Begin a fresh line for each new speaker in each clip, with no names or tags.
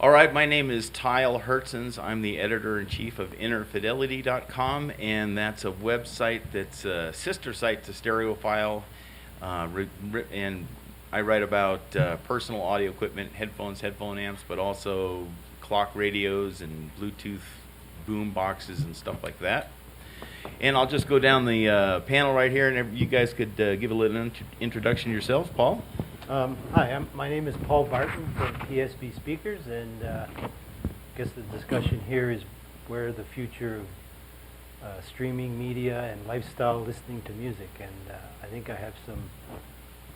All right, my name is Tyll Hertsens. I'm the editor-in-chief of InnerFidelity.com, and that's a website that's a sister site to Stereophile. And I write about personal audio equipment, headphones, headphone amps, but also clock radios and Bluetooth boom boxes and stuff like that. And I'll just go down the panel right here, and you guys could give a little introduction yourselves. Paul?
Hi, my name is Paul Barton from PSB Speakers, and I guess the discussion here is where the future of streaming media and lifestyle listening to music, and I think I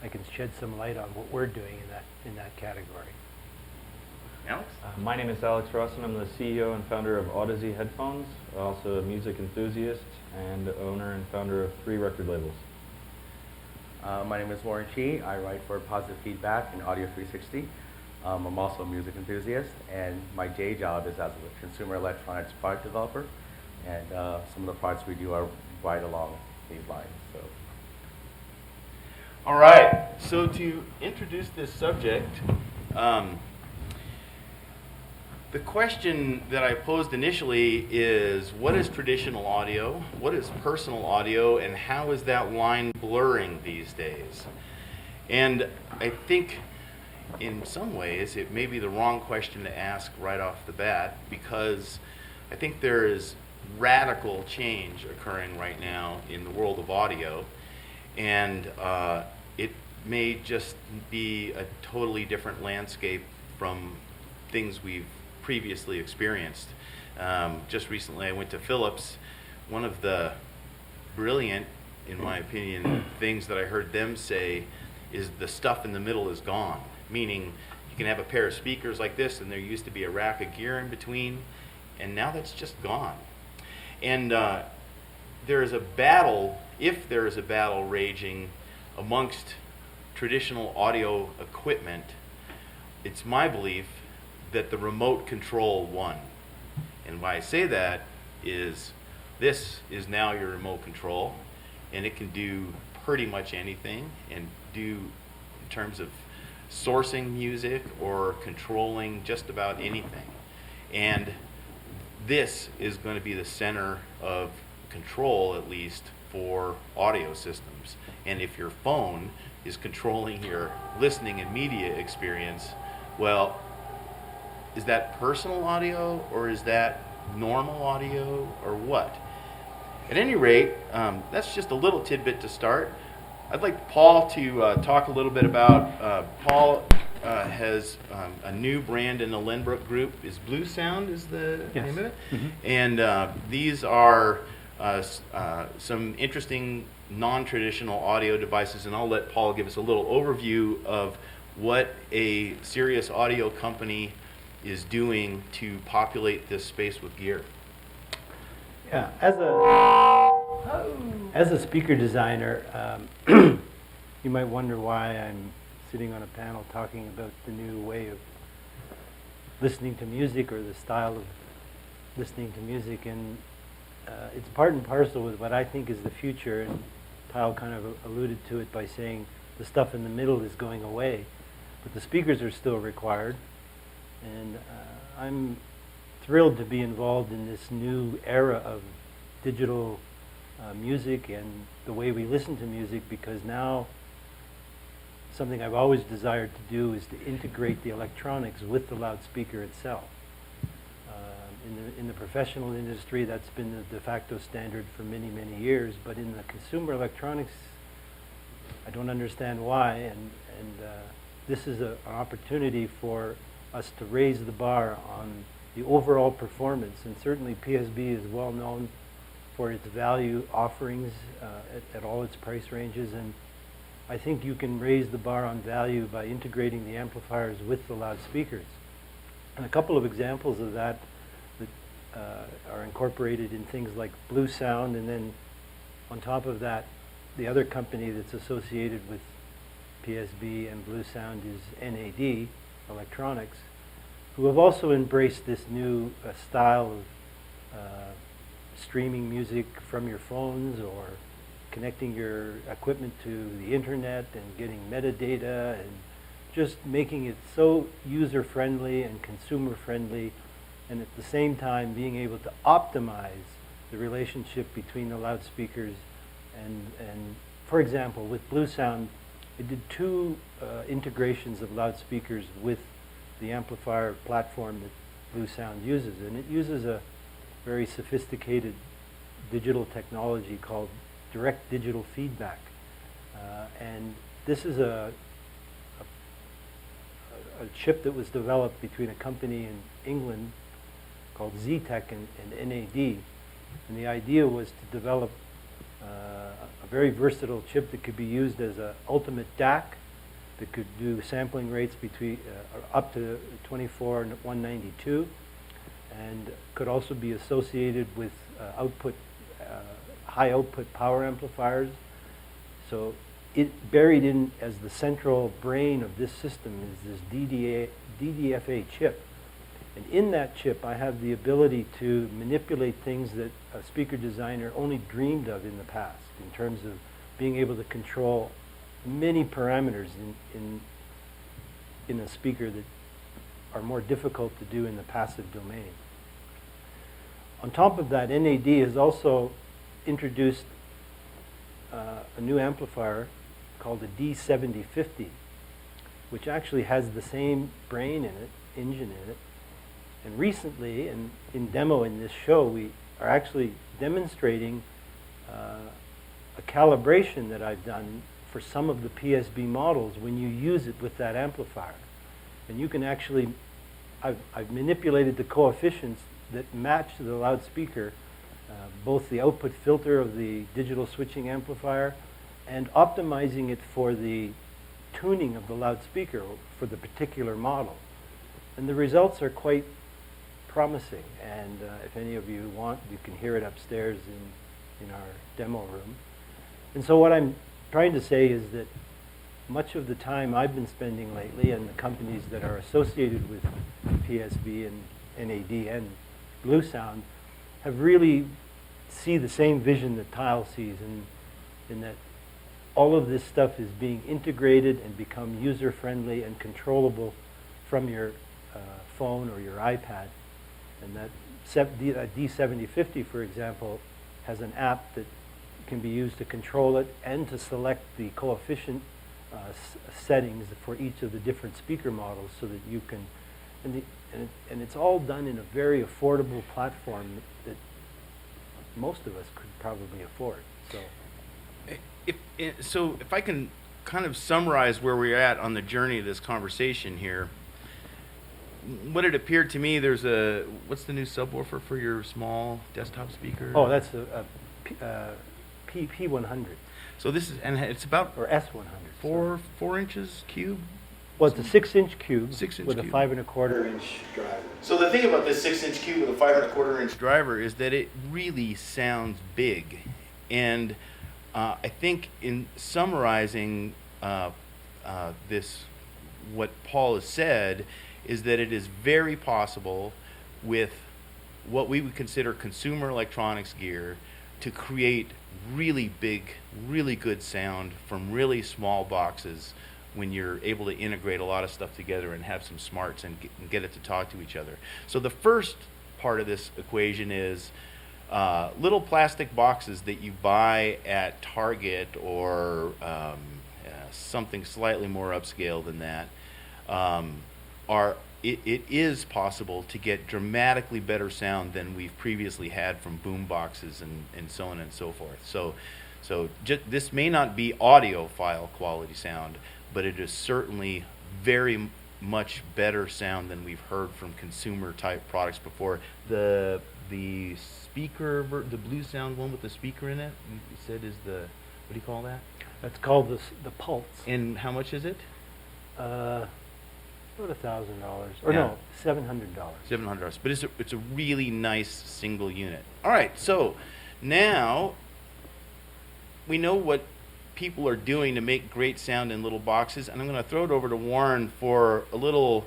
can shed some light on what we're doing in that category.
Alex?
My name is Alex Rosson. I'm the CEO and founder of Audeze headphones, also a music enthusiast and owner and founder of 3 record labels.
My name is Warren Chi. I write for Positive Feedback and Audio 360. I'm also a music enthusiast, and my day job is as a consumer electronics product developer, and some of the products we do are right along these lines. So.
All right, so to introduce this subject, the question that I posed initially is, what is traditional audio? What is personal audio? And how is that line blurring these days? And I think in some ways it may be the wrong question to ask right off the bat, because I think there is radical change occurring right now in the world of audio. And it may just be a totally different landscape from things we've previously experienced. Just recently I went to Philips. One of the brilliant, in my opinion, things that I heard them say is the stuff in the middle is gone. Meaning you can have a pair of speakers like this and there used to be a rack of gear in between, and now that's just gone. And there is a battle, if there is a battle raging amongst traditional audio equipment, it's my belief that the remote control won. And why I say that is this is now your remote control, and it can do pretty much anything, and do in terms of sourcing music or controlling just about anything. And this is going to be the center of control, at least for audio systems. And if your phone is controlling your listening and media experience, well, is that personal audio, or is that normal audio, or what? At any rate, that's just a little tidbit to start. I'd like Paul to talk a little bit about, Paul has a new brand in the Lenbrook group. Is Blue Sound is the name of it? Mm-hmm. And these are some interesting non-traditional audio devices, and I'll let Paul give us a little overview of what a serious audio company is doing to populate this space with gear.
Yeah, as a speaker designer, you might wonder why I'm sitting on a panel talking about the new way of listening to music, or the style of listening to music, and it's part and parcel with what I think is the future, and Tyll kind of alluded to it by saying the stuff in the middle is going away, but the speakers are still required. And I'm thrilled to be involved in this new era of digital music and the way we listen to music, because now something I've always desired to do is to integrate the electronics with the loudspeaker itself. In the professional industry, that's been the de facto standard for many, many years, but in the consumer electronics, I don't understand why, and this is an opportunity for us to raise the bar on the overall performance, and certainly PSB is well known for its value offerings at all its price ranges, and I think you can raise the bar on value by integrating the amplifiers with the loudspeakers. And a couple of examples of that are incorporated in things like Blue Sound, and then on top of that, the other company that's associated with PSB and Blue Sound is NAD Electronics, who have also embraced this new style of streaming music from your phones, or connecting your equipment to the internet and getting metadata and just making it so user-friendly and consumer-friendly, and at the same time being able to optimize the relationship between the loudspeakers and for example, with Blue Sound, it did two integrations of loudspeakers with the amplifier platform that Blue Sound uses, and it uses a very sophisticated digital technology called direct digital feedback. And this is a chip that was developed between a company in England called Z-Tech and NAD. And the idea was to develop a very versatile chip that could be used as an ultimate DAC that could do sampling rates between up to 24 and 192, and could also be associated with high output power amplifiers. So it buried in as the central brain of this system is this DDFA chip. And in that chip, I have the ability to manipulate things that a speaker designer only dreamed of in the past, in terms of being able to control many parameters in a speaker that are more difficult to do in the passive domain. On top of that, NAD has also introduced a new amplifier called a D7050, which actually has the same brain in it, engine in it. And recently, and in demo in this show, we are actually demonstrating a calibration that I've done for some of the PSB models when you use it with that amplifier. And you can actually, I've manipulated the coefficients that match the loudspeaker, both the output filter of the digital switching amplifier and optimizing it for the tuning of the loudspeaker for the particular model. And the results are quite promising, and if any of you want, you can hear it upstairs in our demo room. And so what I'm trying to say is that much of the time I've been spending lately, and the companies that are associated with PSB and NAD and Blue Sound have really see the same vision that Tyll sees, in that all of this stuff is being integrated and become user-friendly and controllable from your phone or your iPad. And that D7050, for example, has an app that can be used to control it and to select the coefficient settings for each of the different speaker models, so that you can, and it's all done in a very affordable platform that most of us could probably afford. So
if I can kind of summarize where we're at on the journey of this conversation here, what it appeared to me, there's what's the new subwoofer for your small desktop speaker?
Oh, that's a P100.
So this is, and it's about
or S100.
4 inches cube.
Well, it's a 6-inch cube
6-inch
with
cube.
a 5¼ driver.
So the thing about this 6-inch cube with a 5¼ driver is that it really sounds big, and I think in summarizing this, what Paul has said is that it is very possible with what we would consider consumer electronics gear to create really big, really good sound from really small boxes when you're able to integrate a lot of stuff together and have some smarts and get it to talk to each other. So the first part of this equation is little plastic boxes that you buy at Target or something slightly more upscale than that. It is possible to get dramatically better sound than we've previously had from boom boxes and so on and so forth. So this may not be audiophile quality sound, but it is certainly very much better sound than we've heard from consumer type products before. The speaker, the Blue Sound one with the speaker in it, you said is the, what do you call that?
That's called the Pulse.
And how much is it?
About $1,000, or
Yeah.
no, $700.
$700, but it's a really nice single unit. All right, so now we know what people are doing to make great sound in little boxes, and I'm going to throw it over to Warren for a little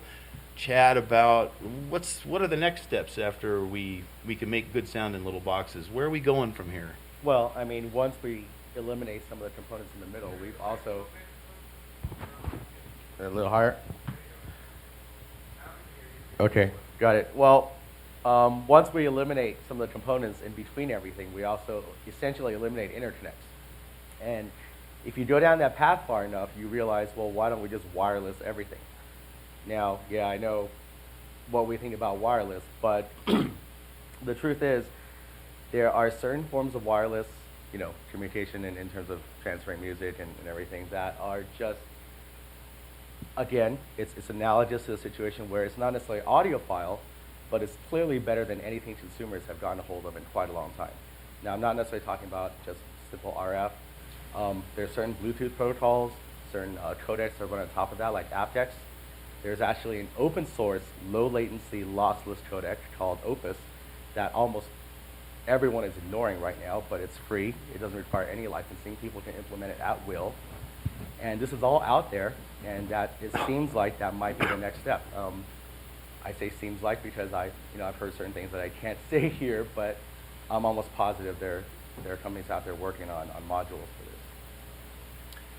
chat about what are the next steps after we can make good sound in little boxes. Where are we going from here?
Well, I mean, once we eliminate some of the components in the middle, we've also A little higher? Okay, got it. Well, once we eliminate some of the components in between everything, we also essentially eliminate interconnects. And if you go down that path far enough, you realize, well, why don't we just wireless everything? Now, yeah, I know what we think about wireless, but the truth is there are certain forms of wireless, communication in terms of transferring music and everything that are just, again, it's analogous to a situation where it's not necessarily audiophile, but it's clearly better than anything consumers have gotten a hold of in quite a long time. Now, I'm not necessarily talking about just simple RF. There's certain Bluetooth protocols, certain codecs that run on top of that, like aptX. There's actually an open source, low latency, lossless codec called Opus that almost everyone is ignoring right now, but it's free. It doesn't require any licensing. People can implement it at will. And this is all out there, and it seems like that might be the next step. I say seems like because I've heard certain things that I can't say here, but I'm almost positive there are companies out there working on modules for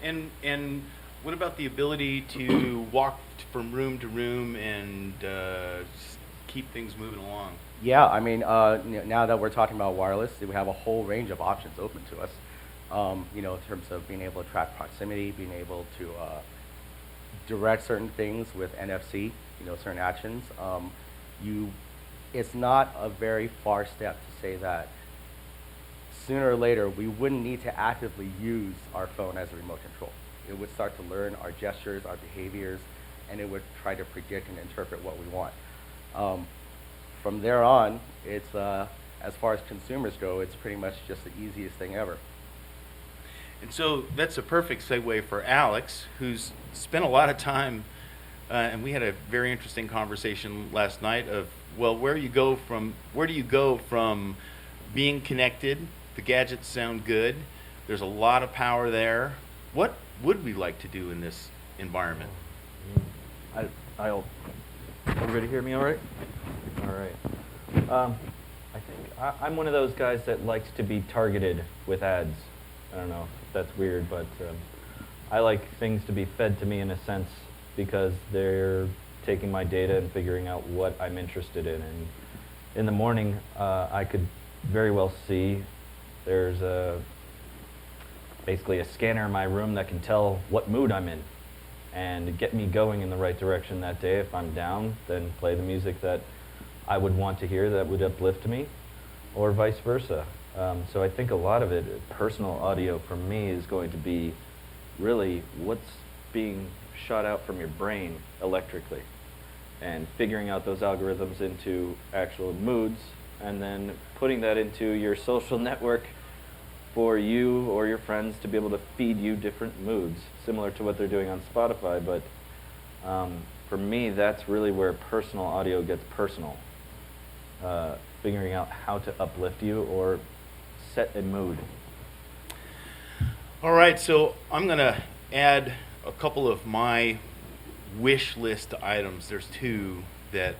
this.
And what about the ability to walk from room to room and keep things moving along?
Yeah, I mean, now that we're talking about wireless, we have a whole range of options open to us. In terms of being able to track proximity, being able to direct certain things with NFC, certain actions. It's not a very far step to say that sooner or later we wouldn't need to actively use our phone as a remote control. It would start to learn our gestures, our behaviors, and it would try to predict and interpret what we want. From there on, it's as far as consumers go, it's pretty much just the easiest thing ever.
And so that's a perfect segue for Alex, who's spent a lot of time, and we had a very interesting conversation last night of, well, where do you go from being connected? The gadgets sound good. There's a lot of power there. What would we like to do in this environment?
Everybody hear me all right? All right. I think I'm one of those guys that likes to be targeted with ads. I don't know if that's weird, but I like things to be fed to me in a sense because they're taking my data and figuring out what I'm interested in. And in the morning, I could very well see there's basically a scanner in my room that can tell what mood I'm in and get me going in the right direction that day. If I'm down, then play the music that I would want to hear that would uplift me, or vice versa. So I think a lot of it, personal audio for me, is going to be really what's being shot out from your brain electrically and figuring out those algorithms into actual moods and then putting that into your social network for you or your friends to be able to feed you different moods, similar to what they're doing on Spotify. But for me, that's really where personal audio gets personal. Figuring out how to uplift you or set a mood.
All right, so I'm going to add a couple of my wish list items. There's two that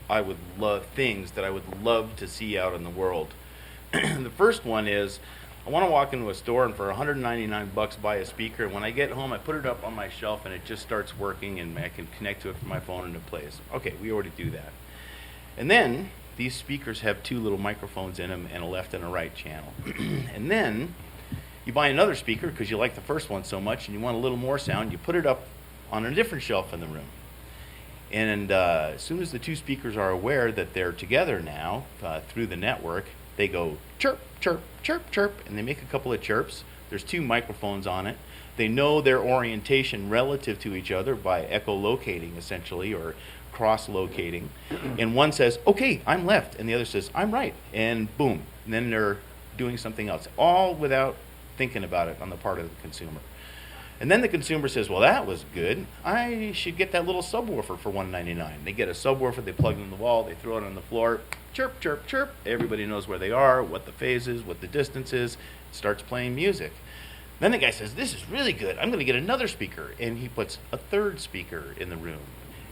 I would love, things that I would love to see out in the world. The first one is I want to walk into a store and for $199 buy a speaker, and when I get home I put it up on my shelf and it just starts working and I can connect to it from my phone and it plays. Okay, we already do that. And then these speakers have two little microphones in them and a left and a right channel. And then you buy another speaker because you like the first one so much and you want a little more sound. You put it up on a different shelf in the room. And as soon as the two speakers are aware that they're together now through the network, they go chirp, chirp, chirp, chirp, and they make a couple of chirps. There's two microphones on it. They know their orientation relative to each other by echolocating, essentially, or cross-locating. And one says, okay, I'm left, and the other says, I'm right, and boom. And then they're doing something else, all without thinking about it on the part of the consumer. And then the consumer says, well, that was good. I should get that little subwoofer for $199. They get a subwoofer, they plug it in the wall, they throw it on the floor, chirp, chirp, chirp. Everybody knows where they are, what the phase is, what the distance is, starts playing music. Then the guy says, this is really good. I'm going to get another speaker. And he puts a third speaker in the room.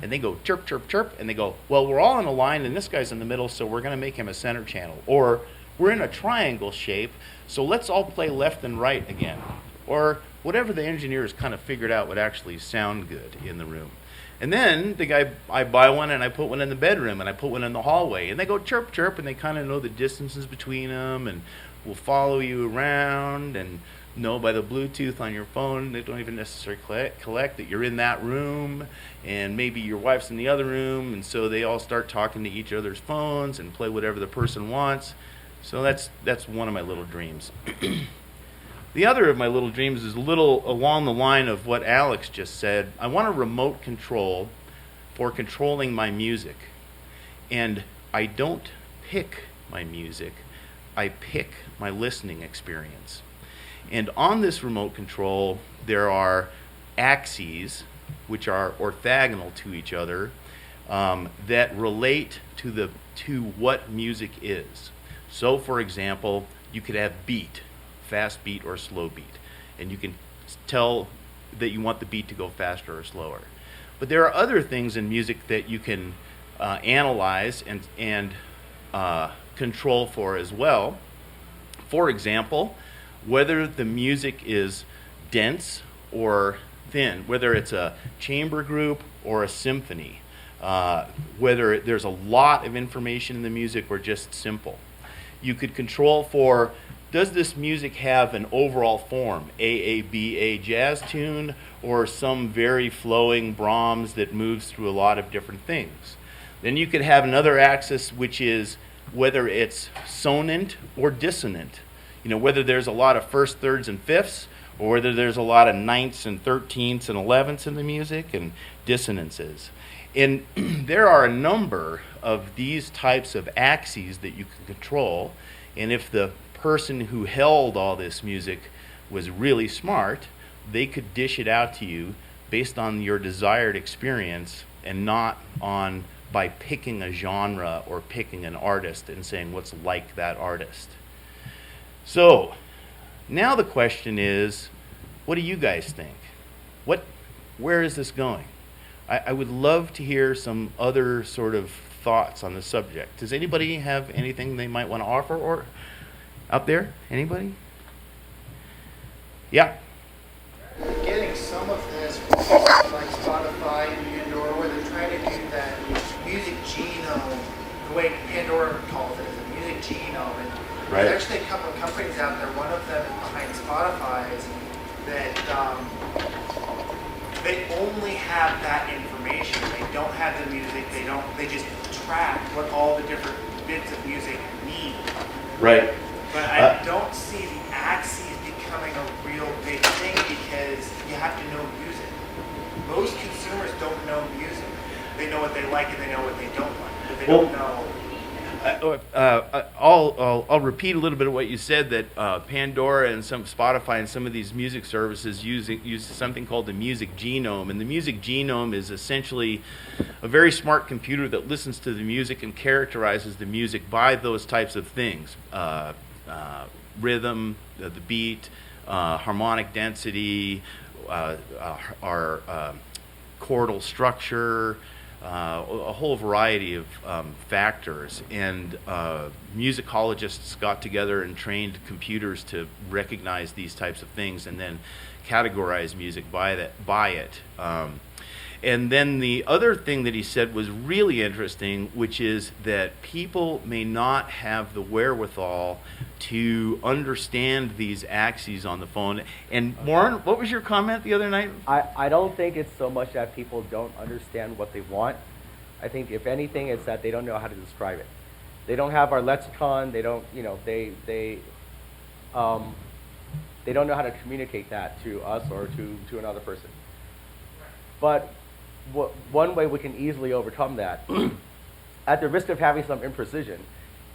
And they go chirp, chirp, chirp. And they go, well, we're all in a line, and this guy's in the middle, so we're going to make him a center channel. Or we're in a triangle shape, so let's all play left and right again. Or whatever the engineers kind of figured out would actually sound good in the room. And then I buy one and I put one in the bedroom and I put one in the hallway, and they go chirp chirp, and they kind of know the distances between them and will follow you around and know by the Bluetooth on your phone. They don't even necessarily collect that you're in that room, and maybe your wife's in the other room, and so they all start talking to each other's phones and play whatever the person wants. So that's one of my little dreams. The other of my little dreams is a little along the line of what Alex just said. I want a remote control for controlling my music. And I don't pick my music, I pick my listening experience. And on this remote control, there are axes, which are orthogonal to each other, that relate to what music is. So, for example, you could have beat, fast beat or slow beat, and you can tell that you want the beat to go faster or slower. But there are other things in music that you can analyze and control for as well. For example, whether the music is dense or thin, whether it's a chamber group or a symphony, whether there's a lot of information in the music or just simple. You could control for, does this music have an overall form, AABA jazz tune, or some very flowing Brahms that moves through a lot of different things? Then you could have another axis, which is whether it's sonant or dissonant. You know, whether there's a lot of first, thirds, and fifths, or whether there's a lot of ninths and 13ths and 11ths in the music, and dissonances. And there are a number of these types of axes that you can control, and if the person who held all this music was really smart, they could dish it out to you based on your desired experience and not on by picking a genre or picking an artist and saying what's like that artist. So now the question is, what do you guys think? Where is this going? I would love to hear some other sort of thoughts on the subject. Does anybody have anything they might want to offer or out there? Anybody? Yeah.
Getting some of this from like Spotify and Pandora, where they're trying to do that music genome, the way Pandora calls it, is a music genome. And
Right.
there's actually a couple of companies out there. One of them is behind Spotify's that they only have that information. They don't have the music. They just track what all the different bits of music mean.
Right.
But I don't see the axes becoming a real big thing because you have to know music. Most consumers don't know music. They know what they like and they know what they don't like, but they don't know.
I'll repeat a little bit of what you said, that Pandora and some Spotify and some of these music services use something called the music genome. And the music genome is essentially a very smart computer that listens to the music and characterizes the music by those types of things. Rhythm, the beat, harmonic density, our chordal structure, a whole variety of factors. And musicologists got together and trained computers to recognize these types of things and then categorize music by it. And then the other thing that he said was really interesting, which is that people may not have the wherewithal to understand these axes on the phone. And Warren, what was your comment the other night?
I don't think it's so much that people don't understand what they want. I think if anything, it's that they don't know how to describe it. They don't have our lexicon. They don't, they don't know how to communicate that to us or to another person. But one way we can easily overcome that, at the risk of having some imprecision,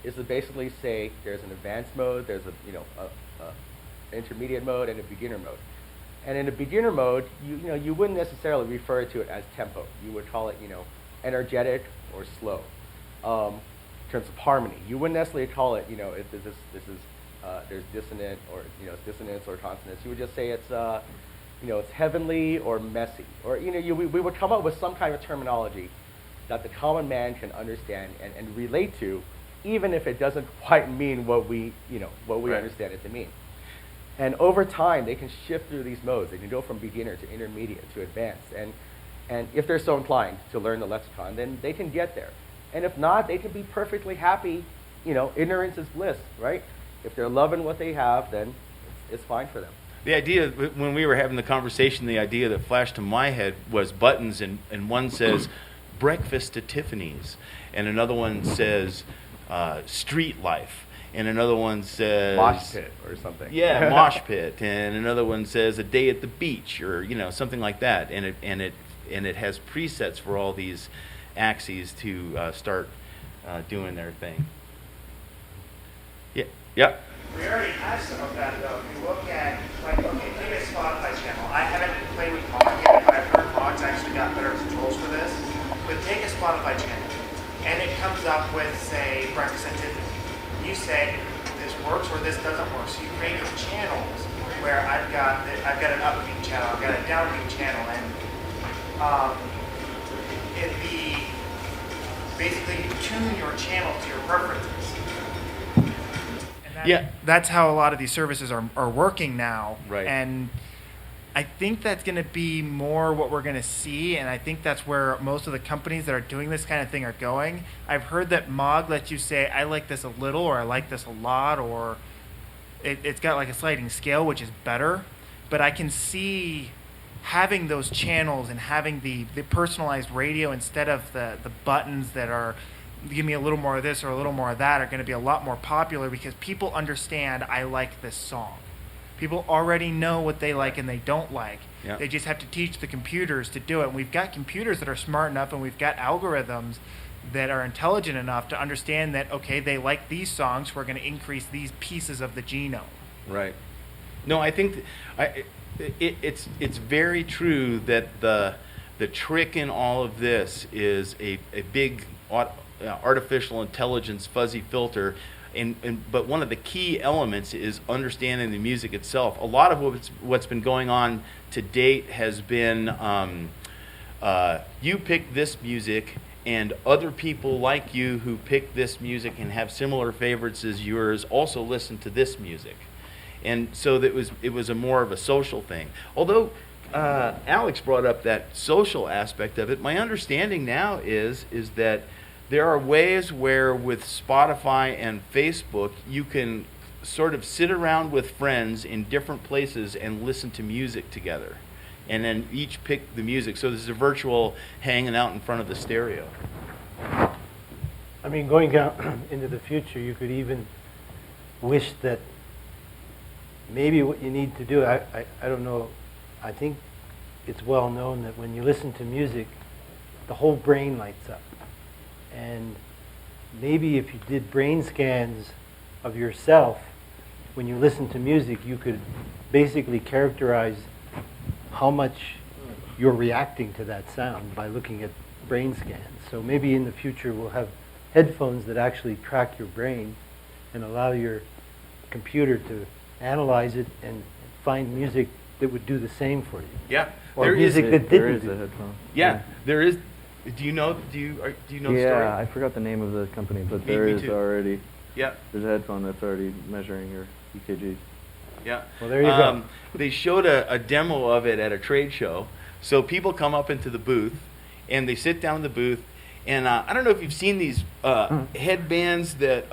is to basically say there's an advanced mode, there's a intermediate mode, and a beginner mode. And in a beginner mode, you wouldn't necessarily refer to it as tempo. You would call it energetic or slow. In terms of harmony, you wouldn't necessarily call it if there's dissonant or it's dissonance or consonance. You would just say it's it's heavenly or messy, or we would come up with some kind of terminology that the common man can understand and relate to, even if it doesn't quite mean what we
Right.
understand it to mean. And over time, they can shift through these modes. They can go from beginner to intermediate to advanced. And if they're so inclined to learn the lexicon, then they can get there. And if not, they can be perfectly happy. Ignorance is bliss, right? If they're loving what they have, then it's fine for them.
The idea, when we were having the conversation, the idea that flashed to my head was buttons, and one says, breakfast at Tiffany's, and another one says, street life, and another one says...
Mosh pit or something.
Yeah, mosh pit, and another one says a day at the beach, or, something like that, and it has presets for all these axes to start doing their thing. Yeah.
We already have some of that though. If you look at, take a Spotify channel. I haven't played with Mog yet, but I've heard Mog's actually got better controls for this. But take a Spotify channel, and it comes up with, say, breakfast at Tiffany. You say, this works or this doesn't work. So you create these channels where I've got an upbeat channel, I've got a downbeat channel, and basically you tune your channel to your preferences. That's how a lot of these services are working now.
Right.
And I think that's going to be more what we're going to see, and I think that's where most of the companies that are doing this kind of thing are going. I've heard that Mog lets you say, I like this a little, or I like this a lot, or it's got like a sliding scale, which is better. But I can see having those channels and having the personalized radio instead of the buttons that are give me a little more of this or a little more of that are going to be a lot more popular because people understand I like this song. People already know what they like and they don't like.
Yeah.
They just have to teach the computers to do it. And we've got computers that are smart enough and we've got algorithms that are intelligent enough to understand that, okay, they like these songs, we're going to increase these pieces of the genome.
Right. No, I think it's very true that the trick in all of this is a big artificial intelligence fuzzy filter, but one of the key elements is understanding the music itself. A lot of what's been going on to date has been you pick this music and other people like you who pick this music and have similar favorites as yours also listen to this music. And so it was a more of a social thing. Although Alex brought up that social aspect of it, my understanding now is that there are ways where with Spotify and Facebook you can sort of sit around with friends in different places and listen to music together. And then each pick the music. So there's a virtual hanging out in front of the stereo.
I mean, going out into the future, you could even wish that maybe what you need to do, I don't know, I think it's well known that when you listen to music, the whole brain lights up. And maybe if you did brain scans of yourself, when you listen to music, you could basically characterize how much you're reacting to that sound by looking at brain scans. So maybe in the future we'll have headphones that actually track your brain and allow your computer to analyze it and find music that would do the same for you.
Yeah.
Or music that didn't.
There is a headphone.
Yeah, there is. Do you know the story?
Yeah, I forgot the name of the company, but
Me
there is
too.
already.
Yeah.
There's a headphone that's already measuring your EKGs.
Yeah.
Well, there you go.
They showed a demo of it at a trade show. So people come up into the booth, and they sit down in the booth, and I don't know if you've seen these headbands that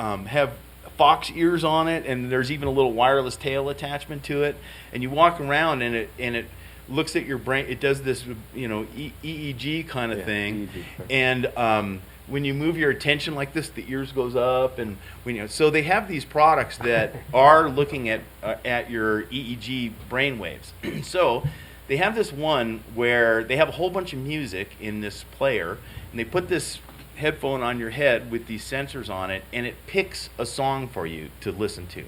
have fox ears on it, and there's even a little wireless tail attachment to it, and you walk around, and it looks at your brain. It does this, EEG kind of thing,
EEG.
and when you move your attention like this, the ears goes up, and so they have these products that are looking at your EEG brain waves. So they have this one where they have a whole bunch of music in this player, and they put this headphone on your head with these sensors on it, and it picks a song for you to listen to.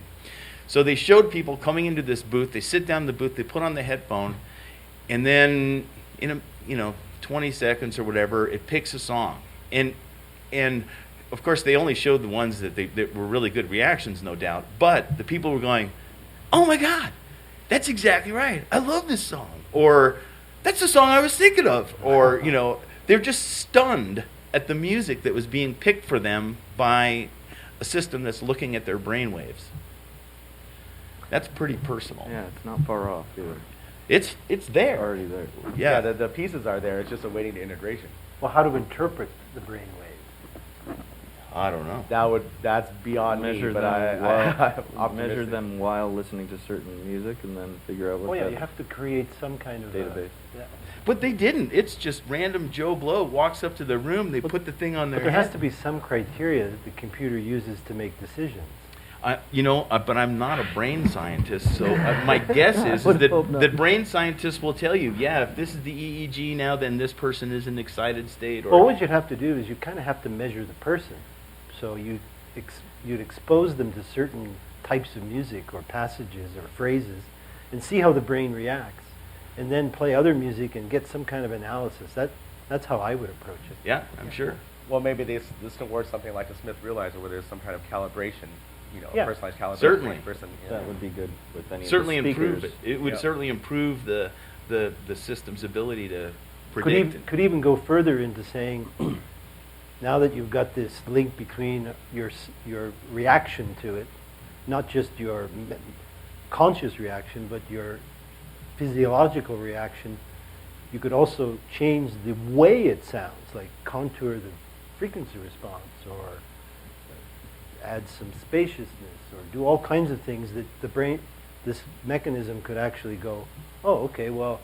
So they showed people coming into this booth. They sit down in the booth, they put on the headphone, and then in 20 seconds or whatever, it picks a song. And of course, they only showed the ones that were really good reactions, no doubt. But the people were going, "Oh my God, that's exactly right. I love this song." Or, "That's the song I was thinking of." Or, they're just stunned at the music that was being picked for them by a system that's looking at their brain waves. That's pretty personal.
Yeah, it's not far off either.
It's there.
Already there.
Yeah.
The pieces are there. It's just awaiting the integration.
Well, how to interpret the brain waves?
I don't know.
That's beyond
Measure
me, but
them
I'm
while
optimistic.
measure them while listening to certain music, and then figure out what.
Oh yeah,
that
you have to create some kind of
database.
Yeah.
But they didn't. It's just random Joe Blow walks up to the room, they put the thing on their
But there
head.
has to be some criteria that the computer uses to make decisions.
But I'm not a brain scientist, so my guess is
Would hope
that
not.
that brain scientists will tell you, yeah, if this is the EEG now, then this person is in an excited state. Or
Well, what you'd have to do is you kind of have to measure the person. So you'd expose them to certain types of music or passages or phrases and see how the brain reacts. And then play other music and get some kind of analysis. That's how I would approach it.
Yeah, I'm sure.
Well, maybe this can work something like the Smith Realizer, where there's some kind of calibration,
Yeah.
personalized calibration.
Certainly.
for each person,
That would be good with any
Certainly
of the
improve
speakers.
it. It would
Yeah.
certainly improve the system's ability to predict.
Could even go further into saying, now that you've got this link between your reaction to it, not just your conscious reaction, but your physiological reaction, you could also change the way it sounds, like contour the frequency response, or add some spaciousness, or do all kinds of things that the brain, this mechanism could actually go, oh, okay, well,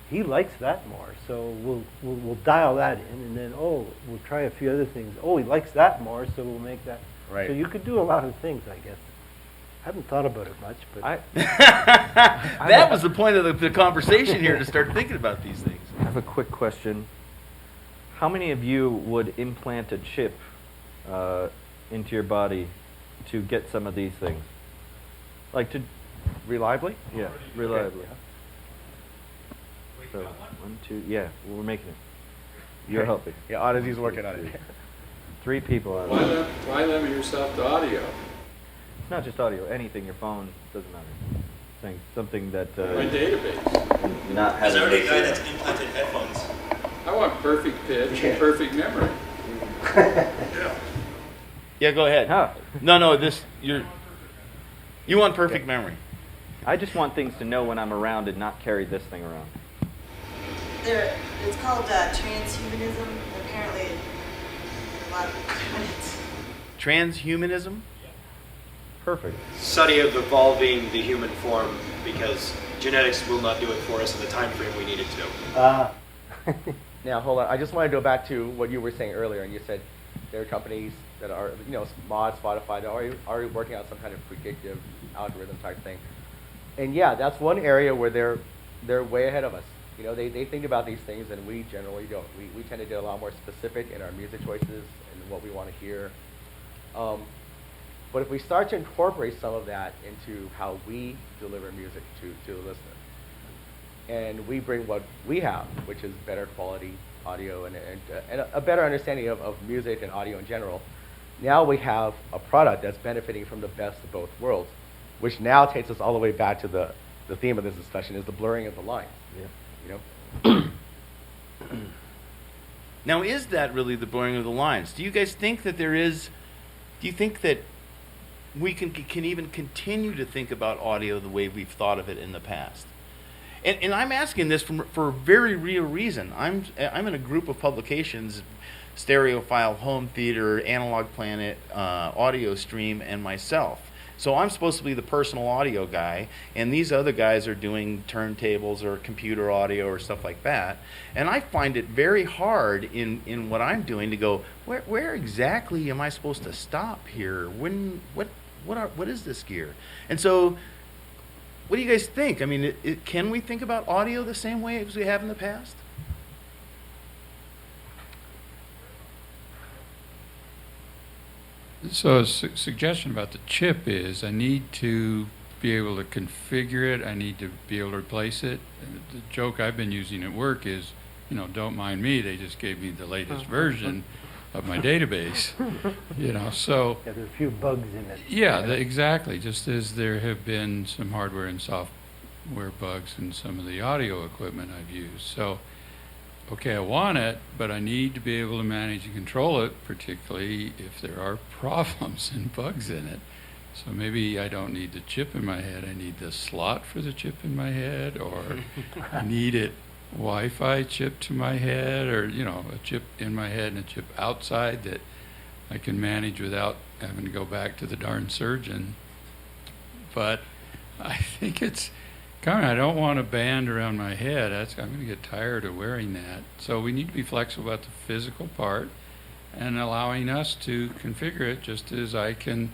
he likes that more, so we'll dial that in, and then, oh, we'll try a few other things. Oh, he likes that more, so we'll make that.
Right.
So you could do a lot of things, I guess. I haven't thought about it much, but
That was the point of the conversation here, to start thinking about these things.
I have a quick question. How many of you would implant a chip into your body to get some of these things? Like to
Reliably?
Yeah, reliably. So, 1, 2, yeah, we're making it. You're helping.
Yeah, Audeze's working on it.
3 people.
Why limit yourself to audio?
It's not just audio, anything, your phone, doesn't matter. Saying something that
My database.
not
There's
having
already a
this,
guy that's implanted headphones.
I want perfect pitch and perfect memory.
Yeah, go ahead.
Huh.
No, you want perfect memory.
I just want things to know when I'm around and not carry this thing around.
It's called transhumanism. Apparently, a lot of it's
Transhumanism?
Perfect.
Study of evolving the human form because genetics will not do it for us in the time frame we need it to.
Now, hold on. I just want to go back to what you were saying earlier, and you said there are companies that are, Mod, Spotify, that are already working out some kind of predictive algorithm type thing. And yeah, that's one area where they're way ahead of us. They think about these things, and we generally don't. We tend to get a lot more specific in our music choices and what we want to hear. But if we start to incorporate some of that into how we deliver music to the listener, and we bring what we have, which is better quality audio and a better understanding of music and audio in general, now we have a product that's benefiting from the best of both worlds, which now takes us all the way back to the theme of this discussion, is the blurring of the lines.
Yeah.
Now, is that really the blurring of the lines? Do you guys think that there is? Do you think that we can even continue to think about audio the way we've thought of it in the past? And I'm asking this for a very real reason. I'm in a group of publications, Stereophile, Home Theater, Analog Planet, Audio Stream, and myself. So I'm supposed to be the personal audio guy, and these other guys are doing turntables or computer audio or stuff like that. And I find it very hard in what I'm doing to go, where exactly am I supposed to stop here? What is this gear? And so, what do you guys think? I mean, can we think about audio the same way as we have in the past?
So a suggestion about the chip is I need to be able to configure it. I need to be able to replace it. And the joke I've been using at work is, don't mind me. They just gave me the latest version of my database. So
yeah, there are a few bugs in it.
yeah, exactly. Just as there have been some hardware and software bugs in some of the audio equipment I've used. So, okay, I want it, but I need to be able to manage and control it, particularly if there are problems and bugs in it. So maybe I don't need the chip in my head. I need the slot for the chip in my head, or I need it Wi-Fi chip to my head, or a chip in my head and a chip outside that I can manage without having to go back to the darn surgeon. But I think it's I don't want a band around my head. I'm going to get tired of wearing that. So we need to be flexible about the physical part and allowing us to configure it just as I can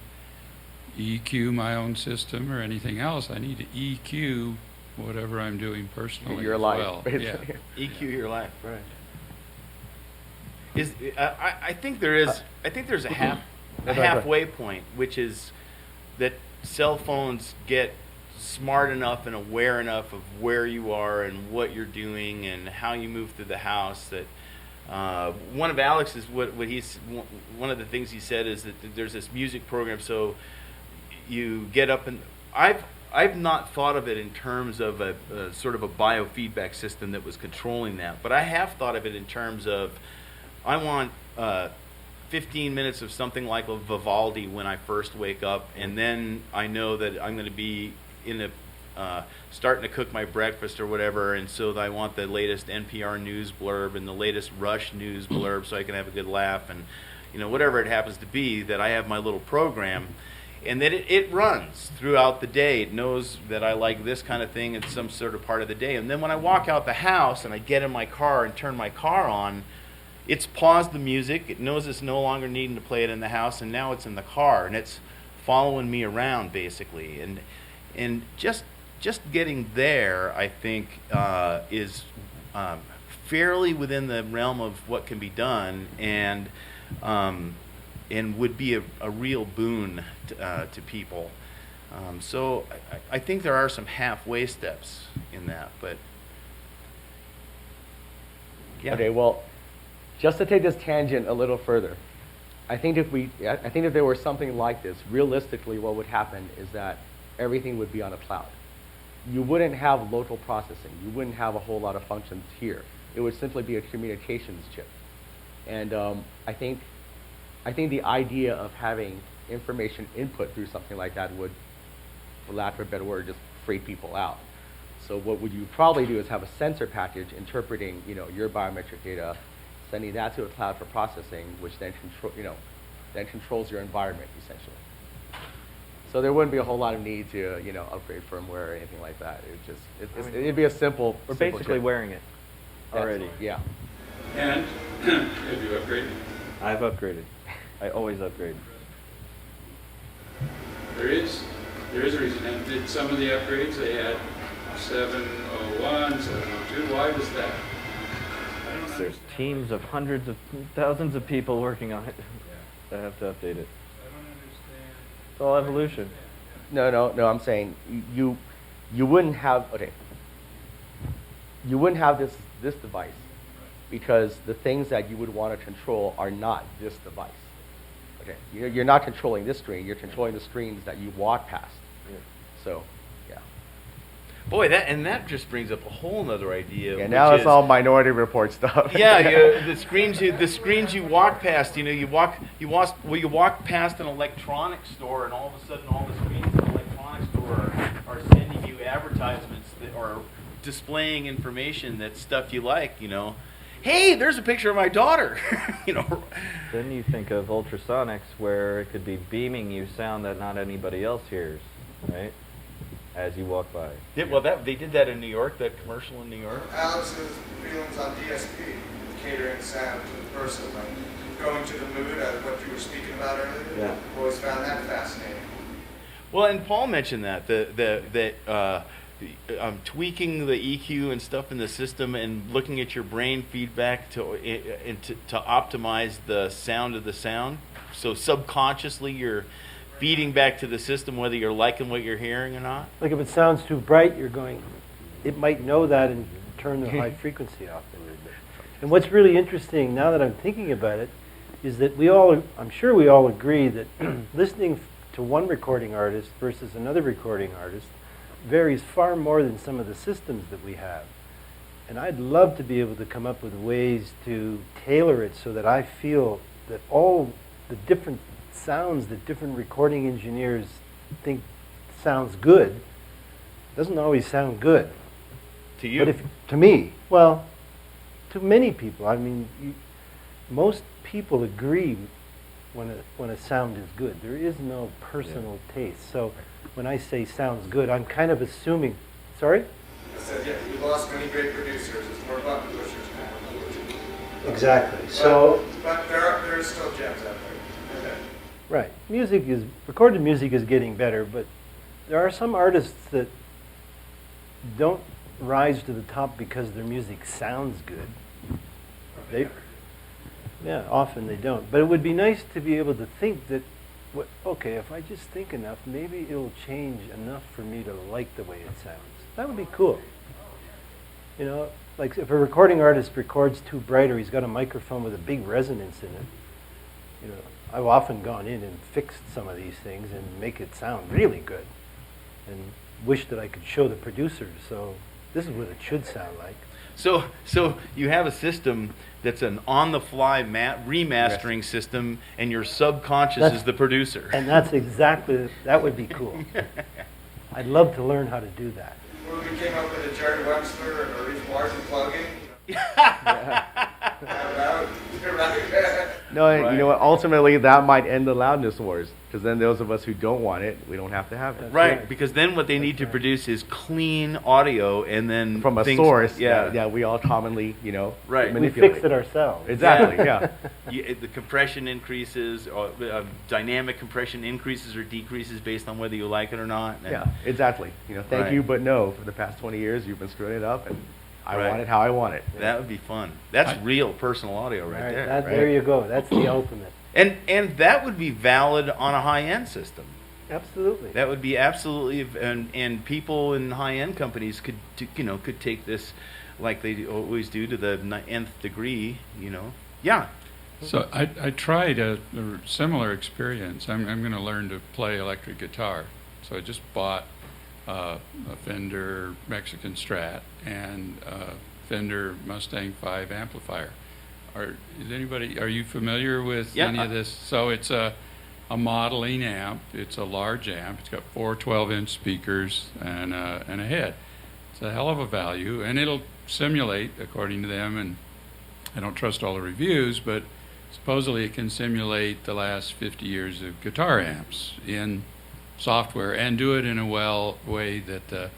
EQ my own system or anything else. I need to EQ whatever I'm doing personally
Your
as
life,
well.
basically.
Yeah.
EQ your life.
Right.
I think there's a halfway point, which is that cell phones get smart enough and aware enough of where you are and what you're doing and how you move through the house that one of Alex's one of the things he said is that there's this music program, so you get up and I've not thought of it in terms of a sort of a biofeedback system that was controlling that, but I have thought of it in terms of I want 15 minutes of something like a Vivaldi when I first wake up, and then I know that I'm going to be starting to cook my breakfast or whatever, and so I want the latest NPR news blurb and the latest Rush news blurb so I can have a good laugh, and whatever it happens to be, that I have my little program, and that it runs throughout the day. It knows that I like this kind of thing at some sort of part of the day, and then when I walk out the house and I get in my car and turn my car on, it's paused the music. It knows it's no longer needing to play it in the house, and now it's in the car, and it's following me around basically. And just getting there, I think, is fairly within the realm of what can be done, and would be a real boon to people. So I think there are some halfway steps in that, but yeah.
Okay, well, just to take this tangent a little further, I think if there were something like this, realistically what would happen is that everything would be on a cloud. You wouldn't have local processing. You wouldn't have a whole lot of functions here. It would simply be a communications chip. And I think the idea of having information input through something like that would, for lack of a better word, just freak people out. So what would you probably do is have a sensor package interpreting, your biometric data, sending that to a cloud for processing, which then controls your environment essentially. So there wouldn't be a whole lot of need to, upgrade firmware or anything like that. It'd be a simple.
We're
simple
basically
chip.
wearing it already.
Yeah.
And have you upgraded?
I've upgraded. I always upgrade.
There is a reason. And did some of the upgrades they had 701, 702? Why was that?
There's teams of hundreds of thousands of people working on it that have to update it. It's all evolution.
No. I'm saying you wouldn't have You wouldn't have this device because the things that you would want to control are not this device. Okay, you're not controlling this screen. You're controlling the screens that you walk past.
Yeah.
So, yeah.
Boy, that just brings up a whole other idea.
Yeah, now it's all Minority Report stuff.
Yeah, the screens you walk past. You walk past an electronics store, and all of a sudden, all the screens in the electronics store are sending you advertisements that are displaying information that's stuff you like. Hey, there's a picture of my daughter.
Then you think of ultrasonics, where it could be beaming you sound that not anybody else hears, right? As you walk by.
Yeah, well, they did that in New York. That commercial in New York.
Alex's feelings on DSP, catering sound to the person, like going to the mood, what you were speaking about earlier.
Yeah.
Always found that fascinating.
Well, and Paul mentioned that tweaking the EQ and stuff in the system and looking at your brain feedback to optimize the sound of the sound. So subconsciously you're feeding back to the system whether you're liking what you're hearing or not.
Like if it sounds too bright, it might know that and turn the high frequency off a little bit. And what's really interesting now that I'm thinking about it is that I'm sure we all agree that listening to one recording artist versus another recording artist varies far more than some of the systems that we have. And I'd love to be able to come up with ways to tailor it so that I feel that all the different sounds that different recording engineers think sounds good doesn't always sound good.
To you?
But to me, well, to many people, I mean, most people agree when a sound is good. There is no personal taste. So when I say sounds good, I'm kind of assuming. Sorry?
I said, yeah, we lost many great producers. It's more button pushers now.
Exactly. So.
But there are still gems out there. Okay.
Right. Recorded music is getting better, but there are some artists that don't rise to the top because their music sounds good. Often they don't. But it would be nice to be able to think that, okay, if I just think enough, maybe it'll change enough for me to like the way it sounds. That would be cool. You know, like if a recording artist records too bright or he's got a microphone with a big resonance in it, you know, I've often gone in and fixed some of these things and make it sound really good and wish that I could show the producers, so this is what it should sound like.
So you have a system that's an on-the-fly remastering system, and your subconscious is the producer.
And that would be cool. I'd love to learn how to do that.
When we came up with a Jerry Wexler and a Reef Martin plugin.
No, right. You know what? Ultimately, that might end the loudness wars, because then those of us who don't want it, we don't have to have it.
Right, because then what they need to produce is clean audio, and then
from a source. Yeah, we all commonly, manipulate.
We fix it ourselves.
Exactly. Yeah.
The compression increases, or dynamic compression increases or decreases based on whether you like it or not.
Yeah, exactly. Thank you, but no. For the past 20 years, you've been screwing it up, and I want it how I want it.
That would be fun. That's real personal audio right there.
There you go. That's the ultimate.
And that would be valid on a high-end system.
Absolutely.
That would be absolutely, and people in high-end companies could take this like they always do to the nth degree. Yeah.
So I tried a similar experience. I'm going to learn to play electric guitar. So I just bought a Fender Mexican Strat and a Fender Mustang 5 amplifier. Are you familiar with any of this? So it's a modeling amp. It's a large amp. It's got 4 12-inch speakers and a head. It's a hell of a value, and it'll simulate, according to them, and I don't trust all the reviews, but supposedly it can simulate the last 50 years of guitar amps in software and do it in a way that the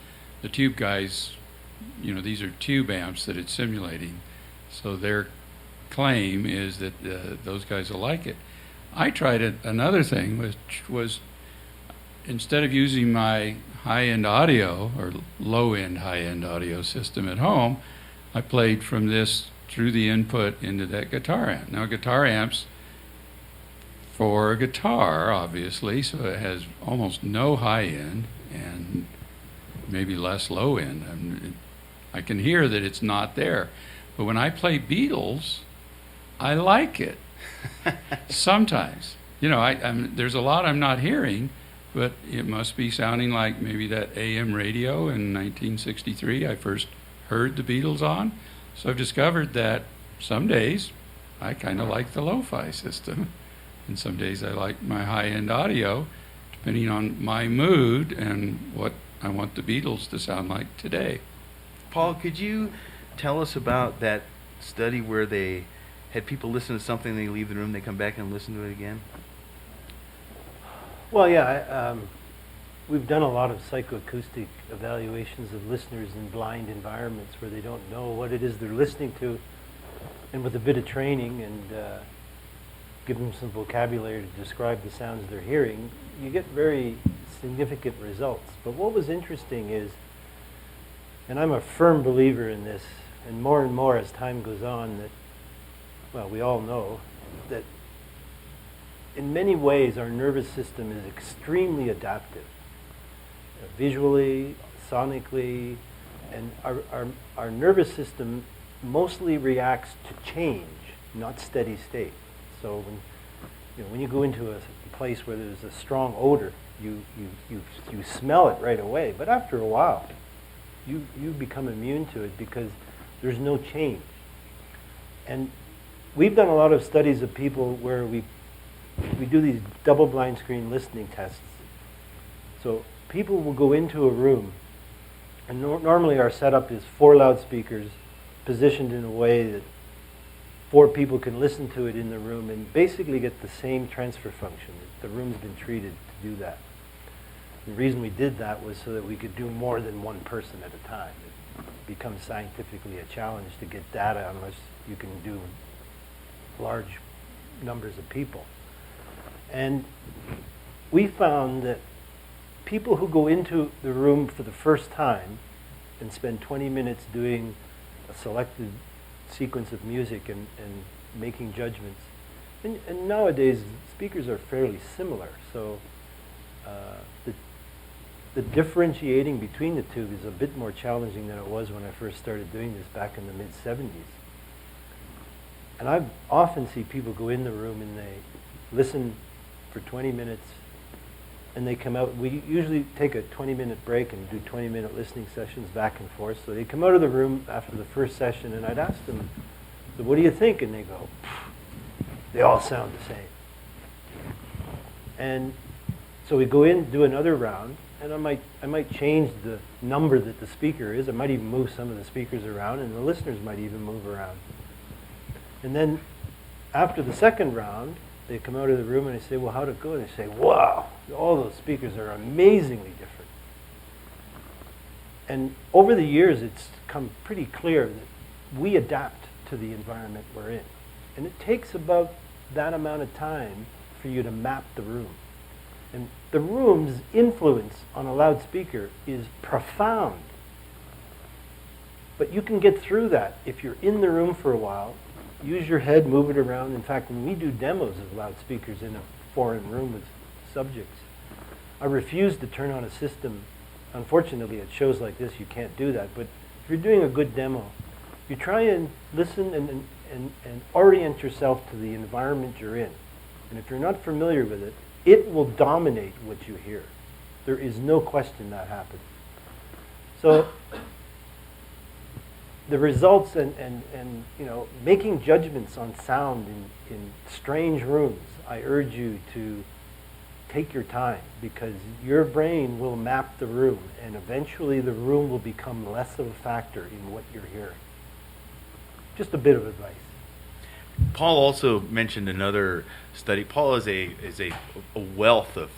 tube guys, these are tube amps that it's simulating. So their claim is that those guys will like it. I tried another thing, which was instead of using my high-end audio or low-end high-end audio system at home, I played from this through the input into that guitar amp. Now guitar amps, for a guitar, obviously, so it has almost no high end and maybe less low end. I can hear that it's not there. But when I play Beatles, I like it. Sometimes. There's a lot I'm not hearing, but it must be sounding like maybe that AM radio in 1963 I first heard the Beatles on. So I've discovered that some days I kind of like the lo-fi system. And some days I like my high-end audio, depending on my mood and what I want the Beatles to sound like today.
Paul, could you tell us about that study where they had people listen to something, they leave the room, they come back and listen to it again?
Well, yeah, we've done a lot of psychoacoustic evaluations of listeners in blind environments where they don't know what it is they're listening to, and with a bit of training and give them some vocabulary to describe the sounds they're hearing, you get very significant results. But what was interesting is, and I'm a firm believer in this, and more as time goes on, that, well, we all know that in many ways our nervous system is extremely adaptive, visually, sonically, and our nervous system mostly reacts to change, not steady state. So when you go into a place where there's a strong odor, you smell it right away. But after a while, you become immune to it because there's no change. And we've done a lot of studies of people where we we do these double-blind screen listening tests. So people will go into a room, and normally our setup is 4 loudspeakers positioned in a way that 4 people can listen to it in the room and basically get the same transfer function. The room's been treated to do that. The reason we did that was so that we could do more than one person at a time. It becomes scientifically a challenge to get data unless you can do large numbers of people. And we found that people who go into the room for the first time and spend 20 minutes doing a selected sequence of music and making judgments, and nowadays speakers are fairly similar, so the differentiating between the two is a bit more challenging than it was when I first started doing this back in the mid-70s. And I often see people go in the room and they listen for 20 minutes and they come out. We usually take a 20-minute break and do 20-minute listening sessions back and forth. So they come out of the room after the first session and I'd ask them, so what do you think? And they go, they all sound the same. And so we go in, do another round, and I might change the number that the speaker is. I might even move some of the speakers around, and the listeners might even move around. And then after the second round, they come out of the room and I say, well, how'd it go? And they say, wow, all those speakers are amazingly different. And over the years, it's come pretty clear that we adapt to the environment we're in. And it takes about that amount of time for you to map the room. And the room's influence on a loudspeaker is profound. But you can get through that if you're in the room for a while. Use your head, move it around. In fact, when we do demos of loudspeakers in a foreign room with subjects, I refuse to turn on a system. Unfortunately, at shows like this, you can't do that. But if you're doing a good demo, you try and listen and orient yourself to the environment you're in. And if you're not familiar with it, it will dominate what you hear. There is no question that happens. So the results and making judgments on sound in strange rooms, I urge you to take your time, because your brain will map the room and eventually the room will become less of a factor in what you're hearing. Just a bit of advice.
Paul also mentioned another study. Paul is a wealth of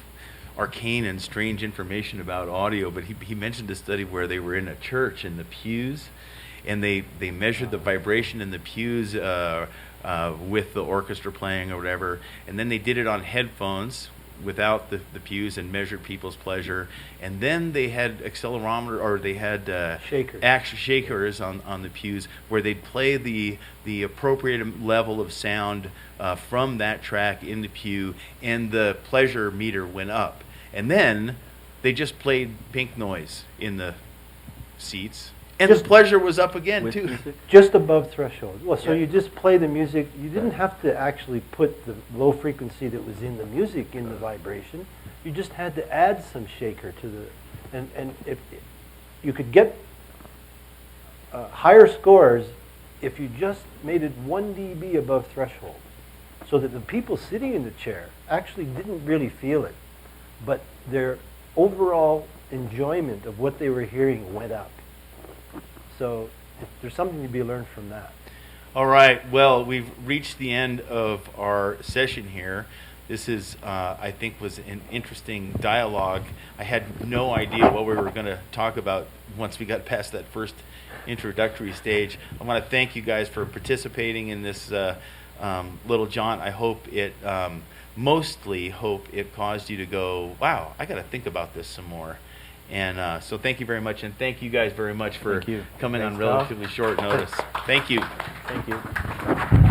arcane and strange information about audio, but he mentioned a study where they were in a church in the pews, and they measured the vibration in the pews with the orchestra playing or whatever, and then they did it on headphones without the pews and measured people's pleasure, and then they had accelerometer, or they had shakers on the pews where they'd play the appropriate level of sound from that track in the pew, and the pleasure meter went up. And then they just played pink noise in the seats, and the pleasure was up again too.
Just above threshold. Well, so you just play the music. You didn't have to actually put the low frequency that was in the music in the vibration. You just had to add some shaker to the, and if you could get higher scores if you just made it 1 dB above threshold, so that the people sitting in the chair actually didn't really feel it, but their overall enjoyment of what they were hearing went up. So there's something to be learned from that.
All right. Well, we've reached the end of our session here. This is, I think, was an interesting dialogue. I had no idea what we were going to talk about once we got past that first introductory stage. I want to thank you guys for participating in this little jaunt. I hope it, mostly hope it caused you to go, wow, I got to think about this some more. And so thank you very much, and thank you guys very much for coming on relatively short notice. Thank you.
Thank you.